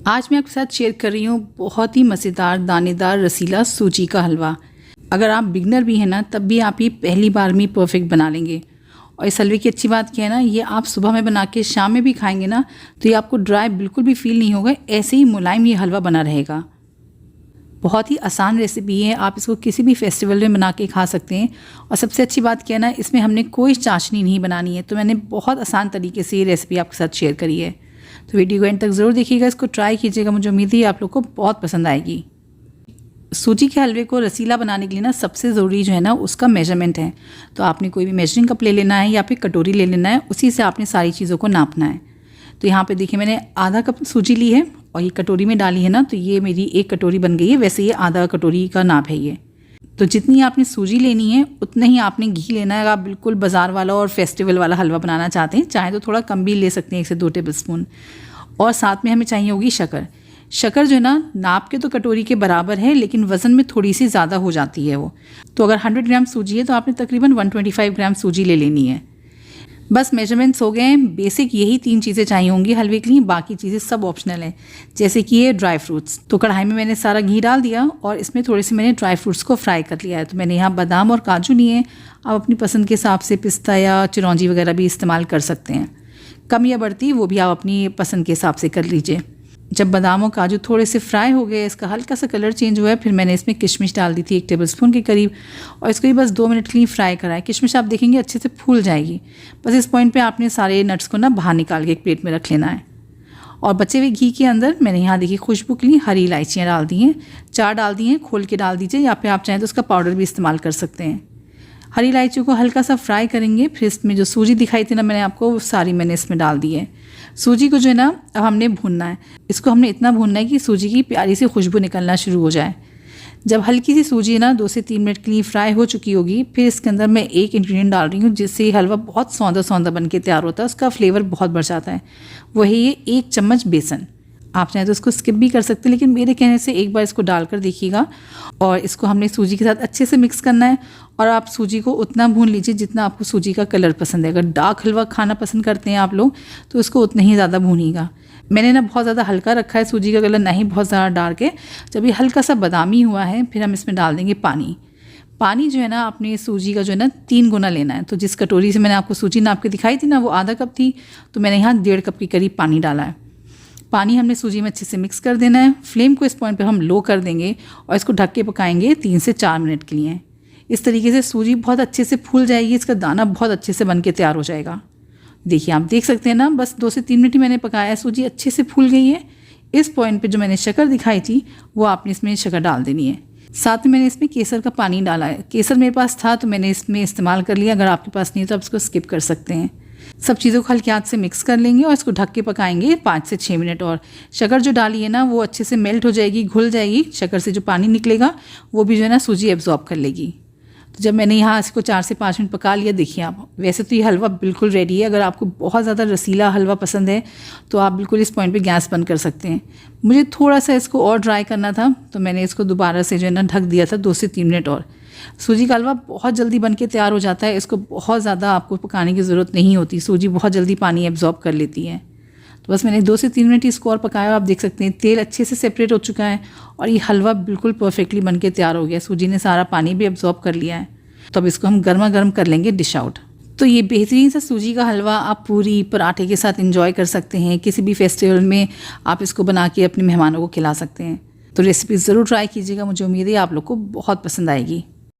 आज मैं आपके साथ शेयर कर रही हूँ बहुत ही मज़ेदार दानेदार रसीला सूजी का हलवा। अगर आप बिगनर भी हैं ना, तब भी आप ये पहली बार में परफेक्ट बना लेंगे। और इस हलवे की अच्छी बात क्या है ना, ये आप सुबह में बना के शाम में भी खाएंगे ना, तो ये आपको ड्राई बिल्कुल भी फील नहीं होगा, ऐसे ही मुलायम ये हलवा बना रहेगा। बहुत ही आसान रेसिपी है, आप इसको किसी भी फेस्टिवल में बना के खा सकते हैं। और सबसे अच्छी बात क्या है ना, इसमें हमने कोई चाशनी नहीं बनानी है, तो मैंने बहुत आसान तरीके से ये रेसिपी आपके साथ शेयर करी है। तो वीडियो को एंड तक ज़रूर देखिएगा, इसको ट्राई कीजिएगा, मुझे उम्मीद है आप लोग को बहुत पसंद आएगी। सूजी के हलवे को रसीला बनाने के लिए ना सबसे ज़रूरी जो है ना, उसका मेजरमेंट है। तो आपने कोई भी मेजरिंग कप ले लेना है या फिर कटोरी ले लेना है, उसी से आपने सारी चीज़ों को नापना है। तो यहाँ पे देखिए मैंने आधा कप सूजी ली है और ये कटोरी में डाली है ना, तो ये मेरी एक कटोरी बन गई है। वैसे ये आधा कटोरी का नाप है ये। तो जितनी आपने सूजी लेनी है उतना ही आपने घी लेना है। अगर आप बिल्कुल बाज़ार वाला और फेस्टिवल वाला हलवा बनाना चाहते हैं, चाहे तो थोड़ा कम भी ले सकते हैं, 1 से 2 टेबल स्पून। और साथ में हमें चाहिए होगी शक्कर। शक्कर जो है ना, नाप के तो कटोरी के बराबर है, लेकिन वज़न में थोड़ी सी ज़्यादा हो जाती है वो। तो अगर 100 ग्राम सूजी है तो आपने तकरीबन 125 ग्राम सूजी ले लेनी है। बस मेजरमेंट्स हो गए हैं। बेसिक यही 3 चीज़ें चाहिए होंगी हलवे के लिए, बाकी चीज़ें सब ऑप्शनल है। जैसे कि ये ड्राई फ्रूट्स, तो कढ़ाई में मैंने सारा घी डाल दिया और इसमें थोड़े से मैंने ड्राई फ्रूट्स को फ्राई कर लिया है। तो मैंने यहाँ बादाम और काजू लिए हैं। आप अपनी पसंद के हिसाब से पिस्ता या चिरौंजी वगैरह भी इस्तेमाल कर सकते हैं, कम या बढ़ती वो भी आप अपनी पसंद के हिसाब से कर लीजिए। जब बादाम और काजू थोड़े से फ्राई हो गए, इसका हल्का सा कलर चेंज हुआ है, फिर मैंने इसमें किशमिश डाल दी थी 1 टेबल स्पून के करीब, और इसको भी बस 2 मिनट के लिए फ्राई कराएं। किशमिश आप देखेंगे अच्छे से फूल जाएगी। बस इस पॉइंट पे आपने सारे नट्स को ना बाहर निकाल के एक प्लेट में रख लेना है। और बचे हुए घी के अंदर मैंने यहाँ देखिए खुशबू के लिए हरी इलायचियाँ डाल दी हैं, 4 डाल दी हैं। खोल के डाल दीजिए, या फिर आप चाहें तो उसका पाउडर भी इस्तेमाल कर सकते हैं। हरी इलायचियों को हल्का सा फ्राई करेंगे। फिर इसमें जो सूजी दिखाई थी ना मैंने आपको, वो सारी मैंने इसमें डाल दी है। सूजी को जो है ना, अब हमने भूनना है। इसको हमने इतना भूनना है कि सूजी की प्यारी सी खुशबू निकलना शुरू हो जाए। जब हल्की सी सूजी ना 2 से 3 मिनट के लिए फ्राई हो चुकी होगी, फिर इसके अंदर मैं एक इंग्रेडिएंट डाल रही हूँ, जिससे हलवा बहुत सौंधा सौंधा बन के तैयार होता है, उसका फ्लेवर बहुत बढ़ जाता है। वही ये 1 चम्मच बेसन। आप चाहें तो इसको स्किप भी कर सकते हैं, लेकिन मेरे कहने से एक बार इसको डालकर देखिएगा। और इसको हमने सूजी के साथ अच्छे से मिक्स करना है। और आप सूजी को उतना भून लीजिए जितना आपको सूजी का कलर पसंद है। अगर डार्क हलवा खाना पसंद करते हैं आप लोग, तो इसको उतना ही ज़्यादा भूनिएगा। मैंने ना बहुत ज़्यादा हल्का रखा है सूजी का कलर, ना ही बहुत ज़्यादा डार्क है। जब ये हल्का सा बादामी हुआ है, फिर हम इसमें डाल देंगे पानी। पानी जो है ना, अपने सूजी का जो है ना 3 गुना लेना है। तो जिस कटोरी से मैंने आपको सूजी नाप के दिखाई थी ना, वो आधा कप थी, तो मैंने यहाँ 1.5 कप के करीब पानी डाला है। पानी हमने सूजी में अच्छे से मिक्स कर देना है। फ्लेम को इस पॉइंट पे हम लो कर देंगे और इसको ढक के पकाएंगे 3 से 4 मिनट के लिए। इस तरीके से सूजी बहुत अच्छे से फूल जाएगी, इसका दाना बहुत अच्छे से बन के तैयार हो जाएगा। देखिए आप देख सकते हैं ना, बस 2 से 3 मिनट ही मैंने पकाया है, सूजी अच्छे से फूल गई है। इस पॉइंट पे जो मैंने शक्कर दिखाई थी, वो आपने इसमें शक्कर डाल देनी है। साथ में मैंने इसमें केसर का पानी डाला है। केसर मेरे पास था तो मैंने इसमें इस्तेमाल कर लिया। अगर आपके पास नहीं है तो आप इसको स्किप कर सकते हैं। सब चीज़ों को हल्के हाथ से मिक्स कर लेंगे और इसको ढक के पकाएंगे 5 से 6 मिनट। और शक्कर जो डाली है ना, वो अच्छे से मेल्ट हो जाएगी, घुल जाएगी। शक्कर से जो पानी निकलेगा वो भी जो है ना सूजी एब्जॉर्ब कर लेगी। तो जब मैंने यहाँ इसको 4 से 5 मिनट पका लिया, देखिए आप, वैसे तो ये हलवा बिल्कुल रेडी है। अगर आपको बहुत ज़्यादा रसीला हलवा पसंद है तो आप बिल्कुल इस पॉइंट पे गैस बंद कर सकते हैं। मुझे थोड़ा सा इसको और ड्राई करना था, तो मैंने इसको दोबारा से जो है ना ढक दिया था 2 से 3 मिनट और। सूजी का हलवा बहुत जल्दी बन के तैयार हो जाता है, इसको बहुत ज़्यादा आपको पकाने की ज़रूरत नहीं होती। सूजी बहुत जल्दी पानी एब्जॉर्ब कर लेती है। तो बस मैंने 2 से 3 मिनट इसको और पकाया। आप देख सकते हैं तेल अच्छे से सेपरेट हो चुका है और ये हलवा बिल्कुल परफेक्टली बन के तैयार हो गया। सूजी ने सारा पानी भी एब्जॉर्ब कर लिया है। तो अब इसको हम गर्मा गर्म कर लेंगे डिश आउट। तो ये बेहतरीन सा सूजी का हलवा आप पूरी पराठे के साथ इंजॉय कर सकते हैं। किसी भी फेस्टिवल में आप इसको बना के अपने मेहमानों को खिला सकते हैं। तो रेसिपी ज़रूर ट्राई कीजिएगा, मुझे उम्मीद है आप लोग को बहुत पसंद आएगी।